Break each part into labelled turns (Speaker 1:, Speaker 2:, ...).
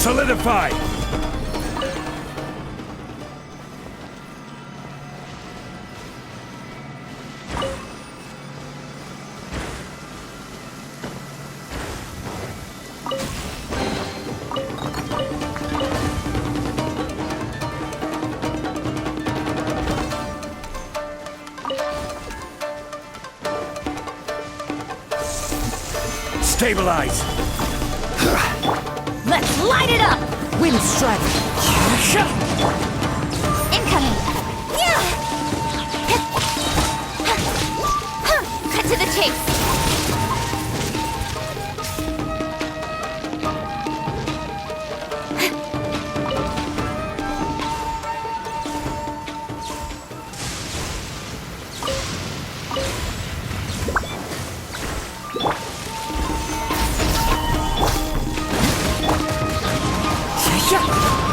Speaker 1: Solidify! Stabilize!
Speaker 2: Let's light it up!
Speaker 3: Wind strike!
Speaker 2: Incoming! Cut to the chase!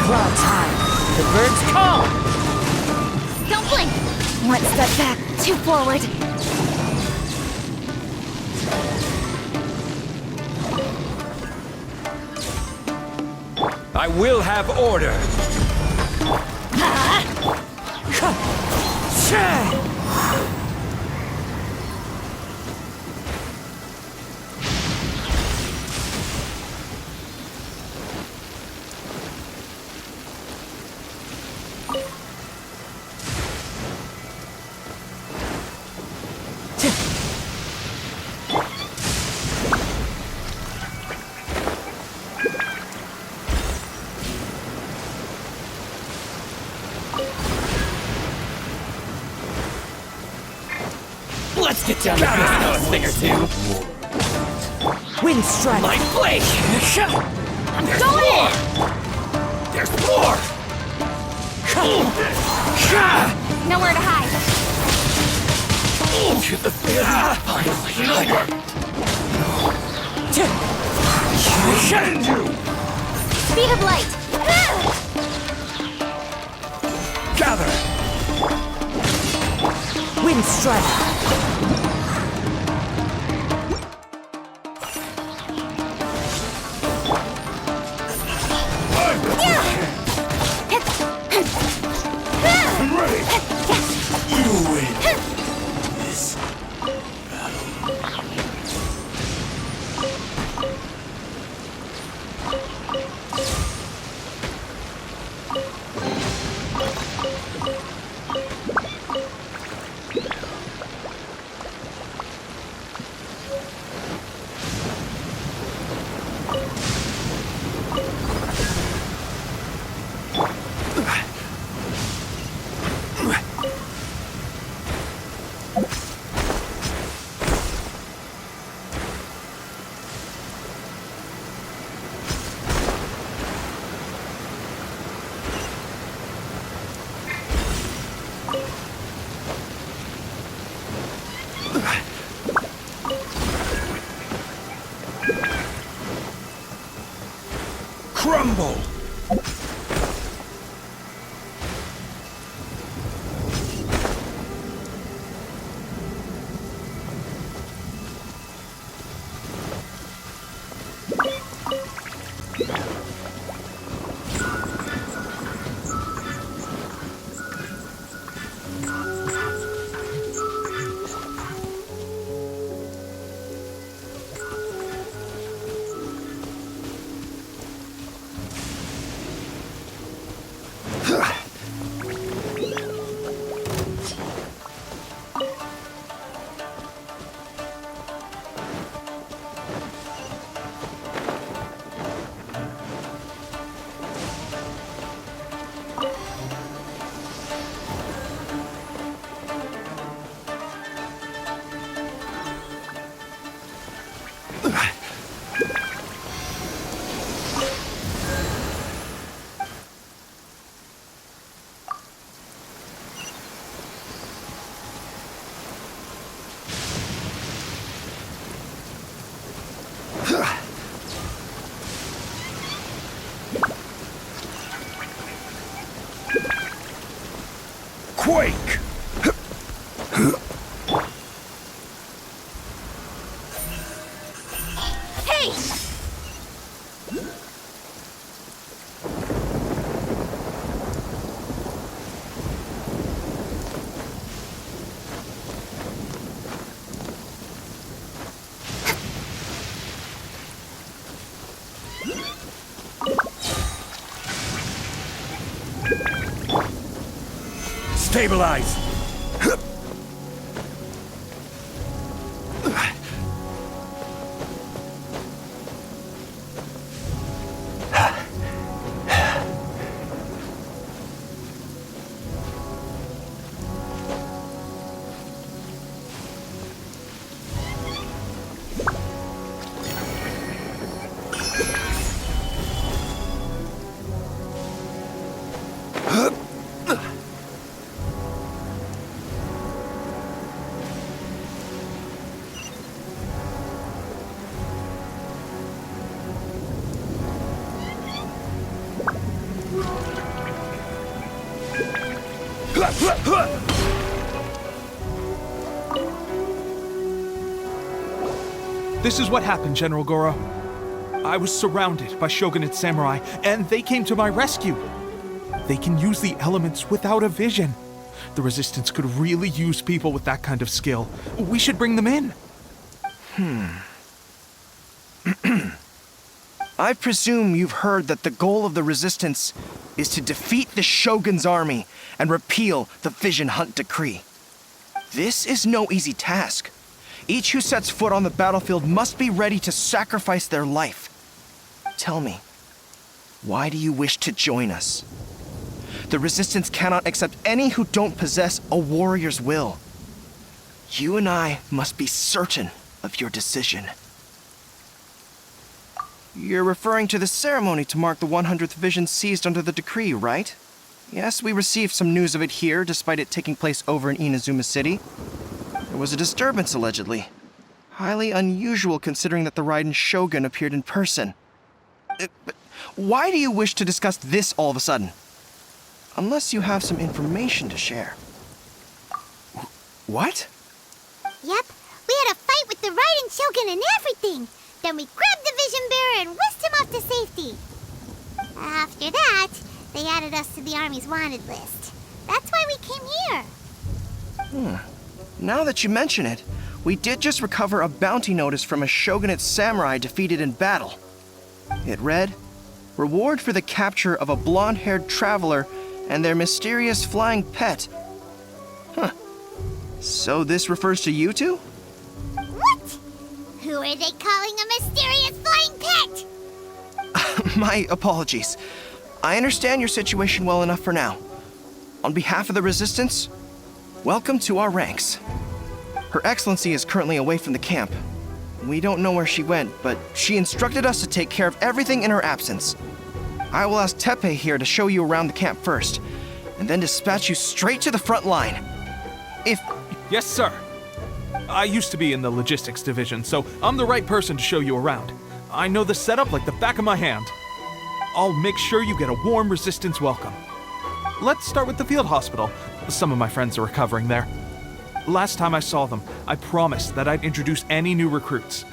Speaker 3: Clouds high. The birds call.
Speaker 2: Don't blink! One step back, two forward.
Speaker 1: I will have order!
Speaker 4: Let's get down to business, know a thing or two.
Speaker 3: Wind strike!
Speaker 4: My blade!
Speaker 2: I'm going in!
Speaker 4: There's more!
Speaker 2: Nowhere to hide.
Speaker 4: To the finally.
Speaker 1: Send you!
Speaker 2: Speed of light!
Speaker 1: Gather!
Speaker 3: Wind strike!
Speaker 1: I'm ready! You win! This crumble! Quake!
Speaker 2: Hey!
Speaker 1: Stabilize!
Speaker 5: This is what happened, General Goro. I was surrounded by shogunate samurai, and they came to my rescue. They can use the elements without a vision. The Resistance could really use people with that kind of skill. We should bring them in.
Speaker 6: I presume you've heard that the goal of the Resistance is to defeat the Shogun's army and repeal the Vision Hunt Decree. This is no easy task. Each who sets foot on the battlefield must be ready to sacrifice their life. Tell me, why do you wish to join us? The Resistance cannot accept any who don't possess a warrior's will. You and I must be certain of your decision. You're referring to the ceremony to mark the 100th Vision seized under the decree, right? Yes, we received some news of it here, despite it taking place over in Inazuma City. There was a disturbance, allegedly. Highly unusual considering that the Raiden Shogun appeared in person. But why do you wish to discuss this all of a sudden? Unless you have some information to share. What?
Speaker 2: Yep, we had a fight with the Raiden Shogun and everything. Then we grabbed the Vision Bearer and whisked him off to safety. After that, they added us to the Army's wanted list. That's why we came here.
Speaker 6: Now that you mention it, we did just recover a bounty notice from a Shogunate samurai defeated in battle. It read, "Reward for the capture of a blonde-haired traveler and their mysterious flying pet." So this refers to you two?
Speaker 2: What? Who are they calling a mysterious flying pet?
Speaker 6: My apologies. I understand your situation well enough for now. On behalf of the Resistance, welcome to our ranks. Her Excellency is currently away from the camp. We don't know where she went, but she instructed us to take care of everything in her absence. I will ask Teppei here to show you around the camp first, and then dispatch you straight to the front line. If...
Speaker 5: Yes, sir. I used to be in the logistics division, so I'm the right person to show you around. I know the setup like the back of my hand. I'll make sure you get a warm Resistance welcome. Let's start with the field hospital. Some of my friends are recovering there. Last time I saw them, I promised that I'd introduce any new recruits.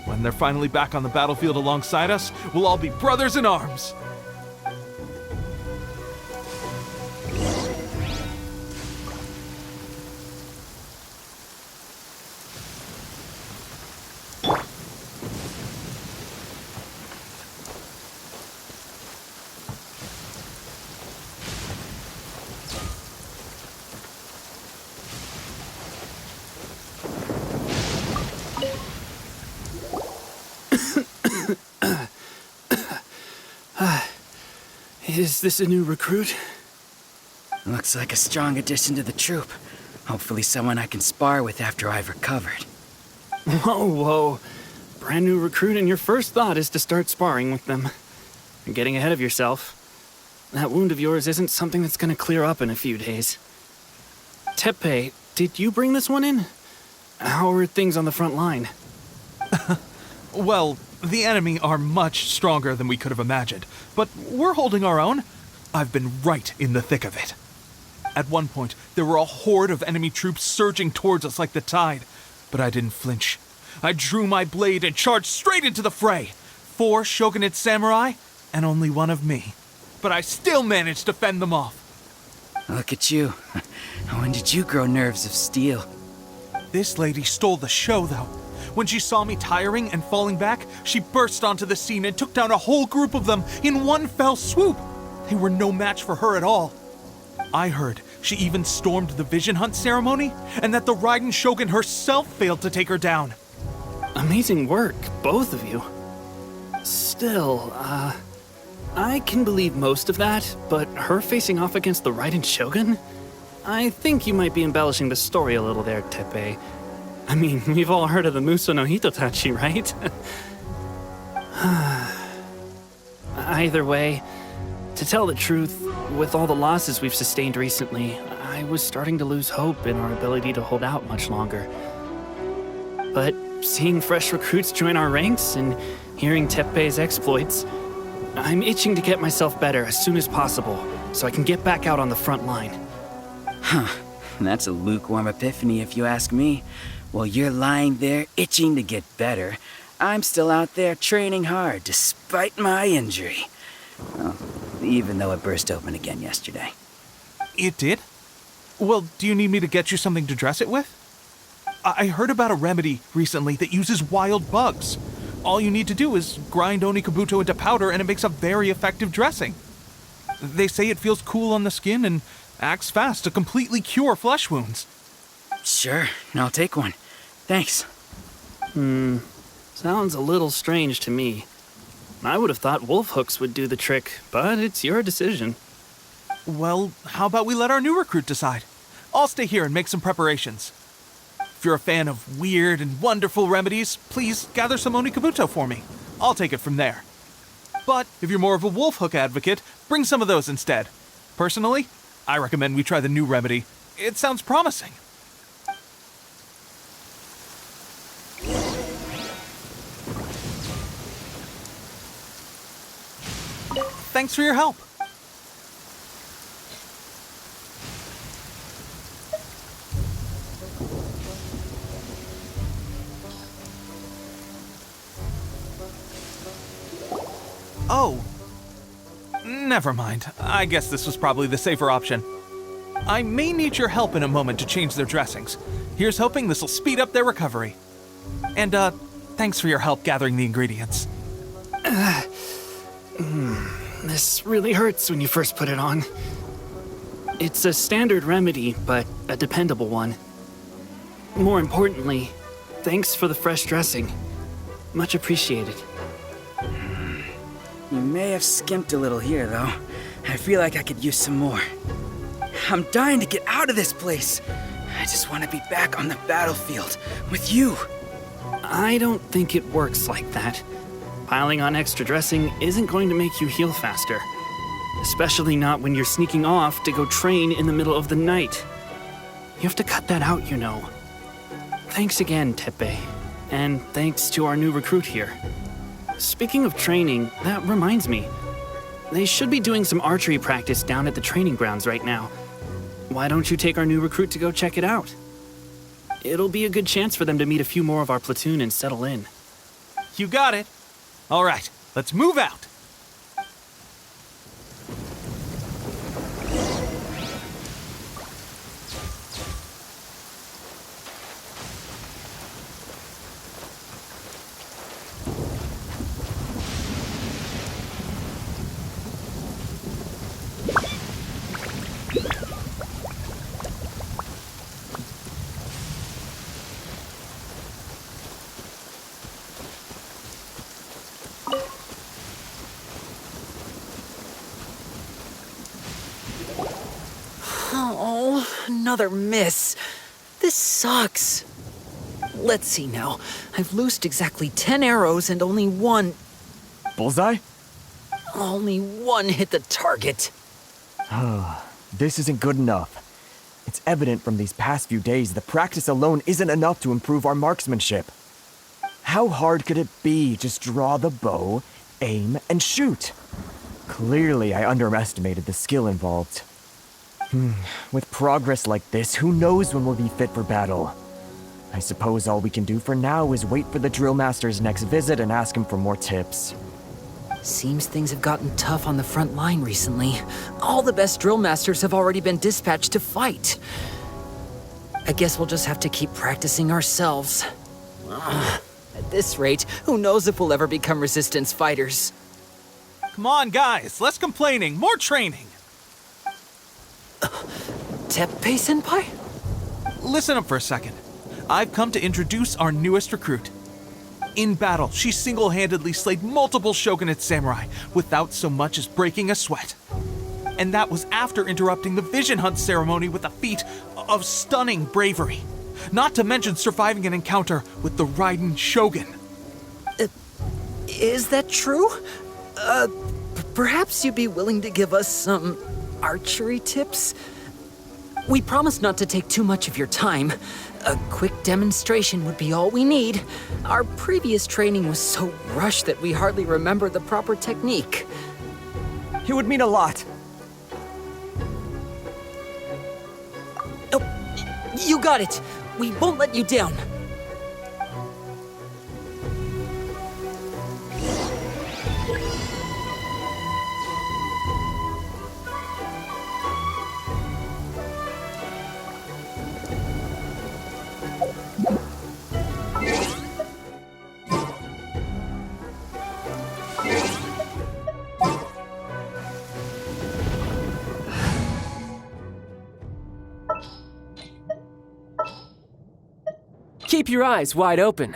Speaker 5: When they're finally back on the battlefield alongside us, we'll all be brothers in arms.
Speaker 4: Is this a new recruit?
Speaker 7: Looks like a strong addition to the troop. Hopefully someone I can spar with after I've recovered.
Speaker 4: Whoa. Brand new recruit and your first thought is to start sparring with them. You're getting ahead of yourself. That wound of yours isn't something that's gonna clear up in a few days. Teppei, did you bring this one in? How are things on the front line?
Speaker 5: Well, the enemy are much stronger than we could have imagined, but we're holding our own. I've been right in the thick of it. At one point, there were a horde of enemy troops surging towards us like the tide, but I didn't flinch. I drew my blade and charged straight into the fray. 4 shogunate samurai, and only one of me. But I still managed to fend them off.
Speaker 7: Look at you. When did you grow nerves of steel?
Speaker 5: This lady stole the show, though. When she saw me tiring and falling back, she burst onto the scene and took down a whole group of them in one fell swoop. They were no match for her at all. I heard She even stormed the Vision Hunt ceremony, and that the Raiden Shogun herself failed to take her down.
Speaker 4: Amazing work, both of you. Still, I can believe most of that, but her facing off against the Raiden Shogun? I think you might be embellishing the story a little there, Teppei. I mean, we've all heard of the Muso no Hitotachi, right? Either way, to tell the truth, with all the losses we've sustained recently, I was starting to lose hope in our ability to hold out much longer. But seeing fresh recruits join our ranks and hearing Teppei's exploits, I'm itching to get myself better as soon as possible so I can get back out on the front line.
Speaker 7: That's a lukewarm epiphany if you ask me. While you're lying there itching to get better, I'm still out there training hard despite my injury. Well, even though it burst open again yesterday.
Speaker 5: It did? Well, do you need me to get you something to dress it with? I heard about a remedy recently that uses wild bugs. All you need to do is grind Onikabuto into powder and it makes a very effective dressing. They say it feels cool on the skin and acts fast to completely cure flesh wounds.
Speaker 7: Sure, I'll take one. Thanks.
Speaker 4: Sounds a little strange to me. I would have thought wolf hooks would do the trick, but it's your decision.
Speaker 5: Well, how about we let our new recruit decide? I'll stay here and make some preparations. If you're a fan of weird and wonderful remedies, please gather some Onikabuto for me. I'll take it from there. But if you're more of a wolf hook advocate, bring some of those instead. Personally, I recommend we try the new remedy. It sounds promising. Thanks for your help. Oh. Never mind. I guess this was probably the safer option. I may need your help in a moment to change their dressings. Here's hoping this'll speed up their recovery. And, thanks for your help gathering the ingredients.
Speaker 4: This really hurts when you first put it on. It's a standard remedy, but a dependable one. More importantly, thanks for the fresh dressing. Much appreciated.
Speaker 7: You may have skimped a little here, though. I feel like I could use some more. I'm dying to get out of this place. I just want to be back on the battlefield with you.
Speaker 4: I don't think it works like that. Piling on extra dressing isn't going to make you heal faster. Especially not when you're sneaking off to go train in the middle of the night. You have to cut that out, you know. Thanks again, Teppei. And thanks to our new recruit here. Speaking of training, that reminds me. They should be doing some archery practice down at the training grounds right now. Why don't you take our new recruit to go check it out? It'll be a good chance for them to meet a few more of our platoon and settle in.
Speaker 5: You got it. All right, let's move out.
Speaker 3: Oh, another miss. This sucks. Let's see now. I've loosed exactly 10 arrows and only one
Speaker 8: Bullseye?
Speaker 3: hit the target.
Speaker 8: This isn't good enough. It's evident from these past few days that practice alone isn't enough to improve our marksmanship. How hard could it be? Just draw the bow, aim, and shoot. Clearly, I underestimated the skill involved. With progress like this, who knows when we'll be fit for battle? I suppose all we can do for now is wait for the drill master's next visit and ask him for more tips.
Speaker 3: Seems things have gotten tough on the front line recently. All the best drill masters have already been dispatched to fight. I guess we'll just have to keep practicing ourselves. At this rate, who knows if we'll ever become resistance fighters.
Speaker 5: Come on, guys, less complaining, more training.
Speaker 3: Teppei-senpai?
Speaker 5: Listen up for a second. I've come to introduce our newest recruit. In battle, she single-handedly slayed multiple shogunate samurai without so much as breaking a sweat. And that was after interrupting the vision hunt ceremony with a feat of stunning bravery. Not to mention surviving an encounter with the Raiden Shogun.
Speaker 3: Is that true? Perhaps you'd be willing to give us some archery tips? We promise not to take too much of your time. A quick demonstration would be all we need. Our previous training was so rushed that we hardly remember the proper technique.
Speaker 8: It would mean a lot.
Speaker 3: Oh, you got it. We won't let you down.
Speaker 9: Keep your eyes wide open.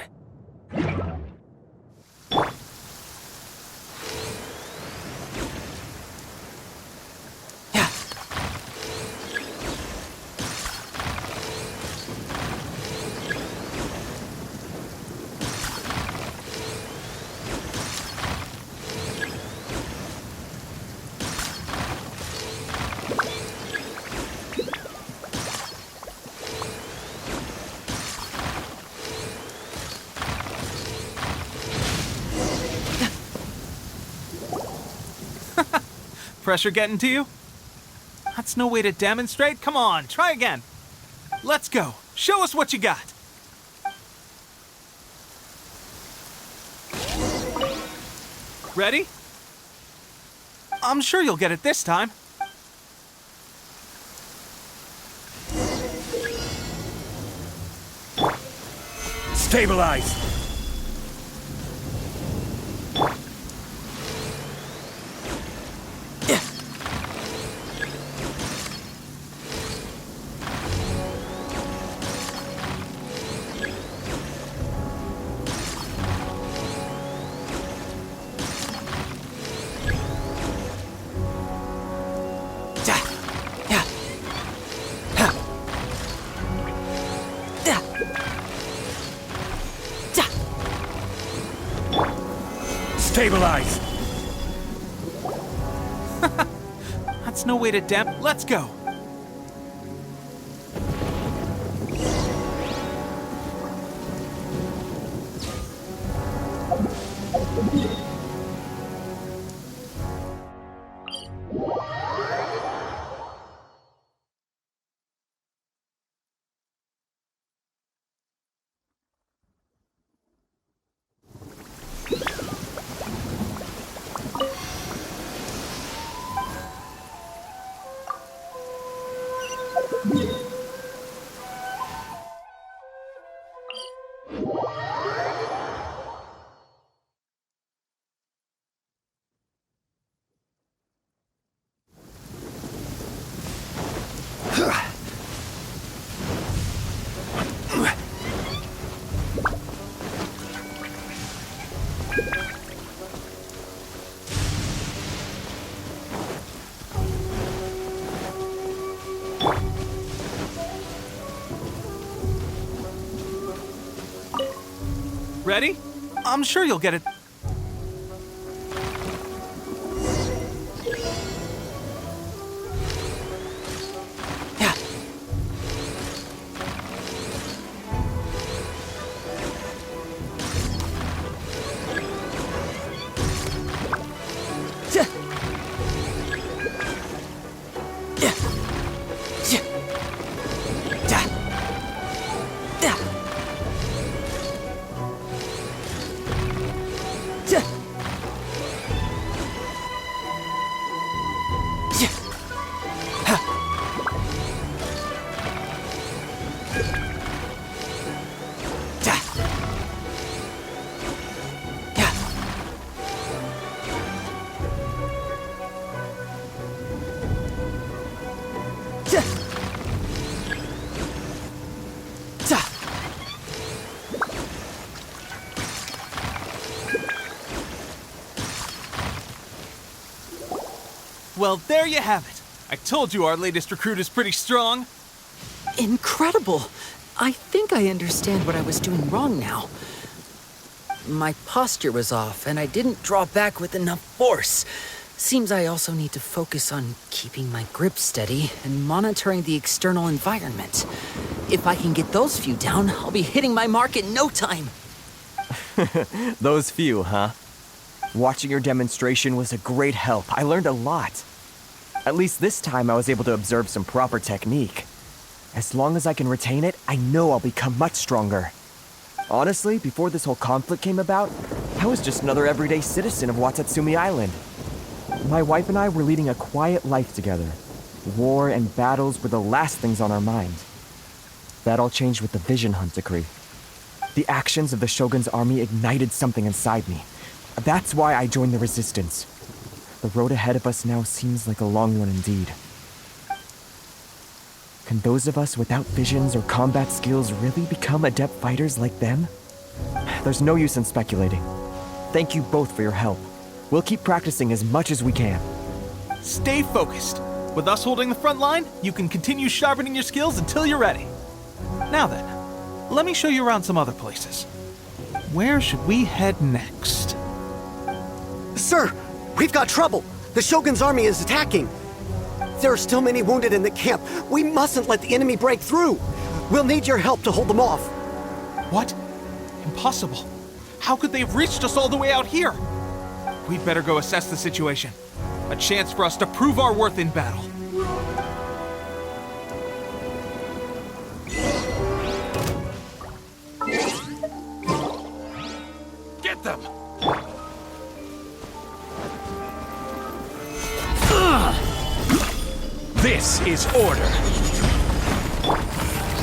Speaker 5: Pressure getting to you? That's no way to demonstrate. Come on, try again. Let's go. Show us what you got. Ready? I'm sure you'll get it this time.
Speaker 1: Stabilize. Stabilize.
Speaker 5: That's no way to Let's go. Ready? I'm sure you'll get it. Well, there you have it. I told you our latest recruit is pretty strong.
Speaker 3: Incredible! I think I understand what I was doing wrong now. My posture was off, and I didn't draw back with enough force. Seems I also need to focus on keeping my grip steady and monitoring the external environment. If I can get those few down, I'll be hitting my mark in no time.
Speaker 8: Those few, huh? Watching your demonstration was a great help. I learned a lot. At least this time I was able to observe some proper technique. As long as I can retain it, I know I'll become much stronger. Honestly, before this whole conflict came about, I was just another everyday citizen of Watatsumi Island. My wife and I were leading a quiet life together. War and battles were the last things on our mind. That all changed with the Vision Hunt decree. The actions of the Shogun's army ignited something inside me. That's why I joined the resistance. The road ahead of us now seems like a long one indeed. Can those of us without visions or combat skills really become adept fighters like them? There's no use in speculating. Thank you both for your help. We'll keep practicing as much as we can.
Speaker 5: Stay focused. With us holding the front line, you can continue sharpening your skills until you're ready. Now then, let me show you around some other places. Where should we head next?
Speaker 9: Sir, we've got trouble. The Shogun's army is attacking. There are still many wounded in the camp. We mustn't let the enemy break through. We'll need your help to hold them off.
Speaker 5: What? Impossible. How could they have reached us all the way out here? We'd better go assess the situation. A chance for us to prove our worth in battle.
Speaker 1: Get them! This is order.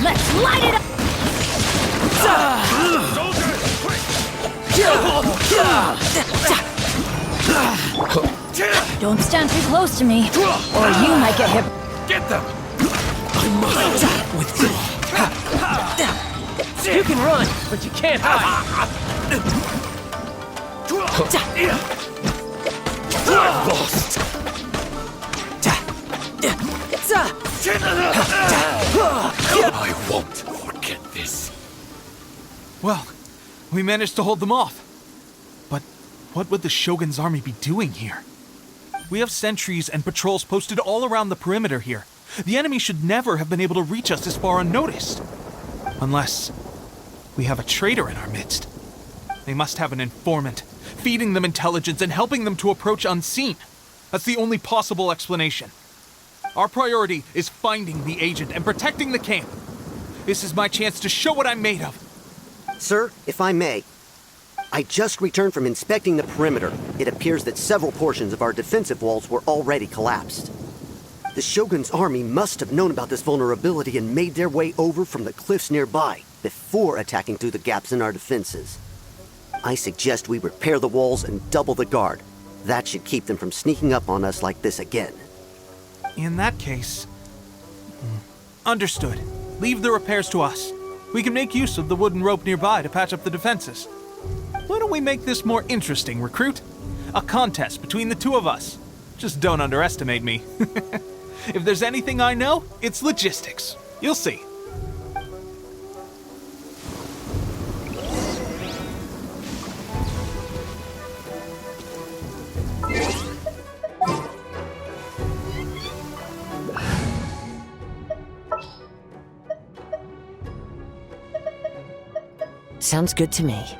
Speaker 10: Let's light it up!
Speaker 1: Soldiers, quick!
Speaker 10: Don't stand too close to me, or you might get hit.
Speaker 1: Get them! I must withdraw.
Speaker 3: You can run, but you can't hide.
Speaker 1: I'm lost. I won't forget this.
Speaker 5: Well, we managed to hold them off. But what would the Shogun's army be doing here? We have sentries and patrols posted all around the perimeter here. The enemy should never have been able to reach us this far unnoticed. Unless we have a traitor in our midst. They must have an informant, feeding them intelligence and helping them to approach unseen. That's the only possible explanation. Our priority is finding the agent and protecting the camp. This is my chance to show what I'm made of.
Speaker 9: Sir, if I may, I just returned from inspecting the perimeter. It appears that several portions of our defensive walls were already collapsed. The Shogun's army must have known about this vulnerability and made their way over from the cliffs nearby before attacking through the gaps in our defenses. I suggest we repair the walls and double the guard. That should keep them from sneaking up on us like this again.
Speaker 5: In that case... Understood. Leave the repairs to us. We can make use of the wooden rope nearby to patch up the defenses. Why don't we make this more interesting, recruit? A contest between the two of us. Just don't underestimate me. If there's anything I know, it's logistics. You'll see.
Speaker 10: Sounds good to me.